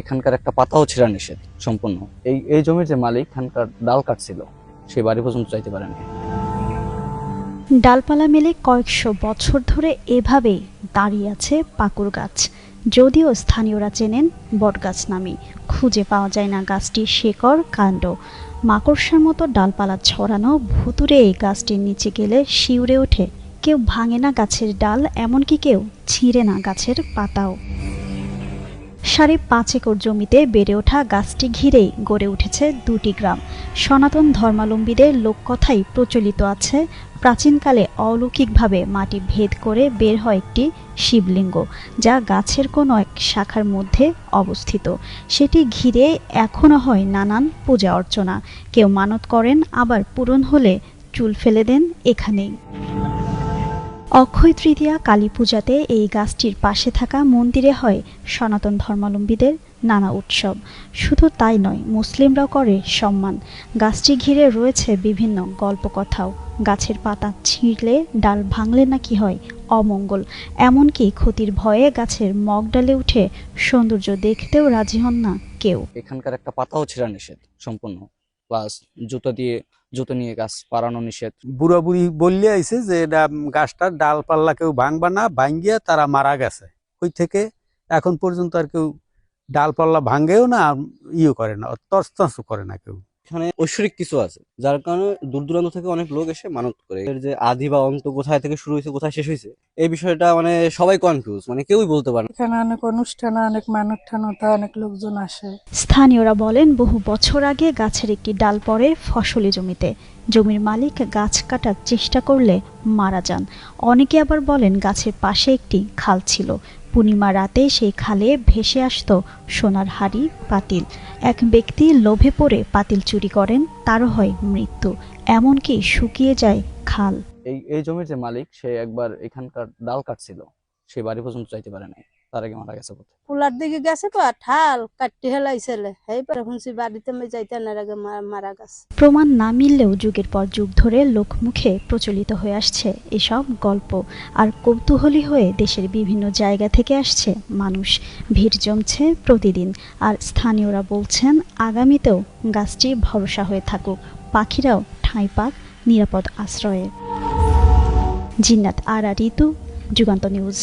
এখানকার একটা পাতাও ছেঁড়া নিষেধ সম্পূর্ণ। এই জমির যে মালিক এখানকার ডাল কাটছিল, সে বাড়ি পর্যন্ত যাইতে পারেনি। ডালপালা মেলে কয়েকশো বছর ধরে এভাবেই দাঁড়িয়ে আছে পাকুর গাছ। যদিও স্থানীয়রা চেনেন বটগাছ নামে, খুঁজে পাওয়া যায় না গাছটির শেকড় কাণ্ড। মাকড়সার মতো ডালপালা ছড়ানো ভুতুড়ে এই গাছটির নিচে গেলে শিউরে ওঠে। কেউ ভাঙে না গাছের ডাল, এমনকি কেউ ছিঁড়ে না গাছের পাতাও। ৫.৫ একর জমিতে বেড়ে ওঠা গাছটি ঘিরেই গড়ে উঠেছে দুটি গ্রাম। সনাতন ধর্মাবলম্বীদের লোককথাই প্রচলিত আছে, প্রাচীনকালে অলৌকিকভাবে মাটি ভেদ করে বের হয় একটি শিবলিঙ্গ, যা গাছের কোনো এক শাখার মধ্যে অবস্থিত। সেটি ঘিরে এখনও হয় নানান পূজা অর্চনা। কেউ মানত করেন, আবার পূরণ হলে চুল ফেলে দেন এখানেই। অক্ষয় তৃতীয়া কালী পূজাতে এই গাছটির পাশে থাকা মন্দিরে হয় সনাতন ধর্মাবলম্বীদের নানা উৎসব। শুধু তাই নয়, মুসলিমরাও করে সম্মান। গাছটি ঘিরে রয়েছে বিভিন্ন গল্পকথাও। গাছের পাতা ছিঁড়লে, ডাল ভাঙলে নাকি হয় অমঙ্গল, এমনকি ক্ষতির ভয়ে গাছের মগডালে উঠে সৌন্দর্য দেখতেও রাজি হন না কেউ। এখানকার একটা পাতাও ছেঁড়া নিষেধ সম্পূর্ণ, প্লাস জুতো নিয়ে গাছ পাড়ানো নিষেধ। বুড়া বুড়ি বললে আইছে যে এটা গাছটার ডালপাল্লা কেউ ভাঙবা না, ভাঙ্গিয়া তারা মারা গেছে। ওই থেকে এখন পর্যন্ত আর কেউ ডালপাল্লা ভাঙ্গেও না, ইয়ে করে না, তছনছ করে না কেউ। এখানে ঐশ্বরিক কিছু আছে, যার কারণে দূর দূরান্ত থেকে অনেক লোক এসে মানত করে। এর যে আদি বা অন্ত কোথায় থেকে শুরু হয়েছে, কোথায় শেষ হয়েছে, এই বিষয়টা মানে সবাই কনফিউজ, মানে কেউই বলতে পারে না। এখানে অনেক অনুষ্ঠান, অনেক মানত হতো, অনেক লোকজন আসে। স্থানীয়রা বলেন, বহু বছর আগে গাছের একটি ডাল পড়ে ফসলি জমিতে। জমির মালিক গাছ কাটার চেষ্টা করলে মারা যান। অনেকে আবার বলেন গাছের পাশে একটি খাল ছিল। পূর্ণিমা রাতে সেই খালে ভেসে আসতো সোনার হাড়ি, পাতিল। এক ব্যক্তি লোভে পড়ে পাতিল চুরি করেন, তারও হয় মৃত্যু। এমনকি শুকিয়ে যায় খাল। এই জমির যে মালিক, সে একবার এখানকার ডাল কাটছিল, সে বাড়ি পর্যন্ত যাইতে পারে নাই, তার আগে মারা গেছে পথে। পুলার দিকে গেছে পা ঠাল কাটতে হেলাইছিলে, এই পরে শুনছি বাড়িতে আমি যাইতে না আগে মারা গেছে। প্রমাণ না মিললেও যুগের পর যুগ ধরে লোকমুখে প্রচলিত হয়ে আসছে এসব গল্প। আর কৌতূহলী হয়ে দেশের বিভিন্ন জায়গা থেকে আসছে মানুষ। ভিড় জমছে প্রতিদিন। আর স্থানীয়রা বলছেন, আগামীতেও গাছটি ভরসা হয়ে থাকুক, পাখিরাও ঠাঁই পাক নিরাপদ আশ্রয়ে। জিন্নাত আরা ঋতু, যুগান্ত নিউজ।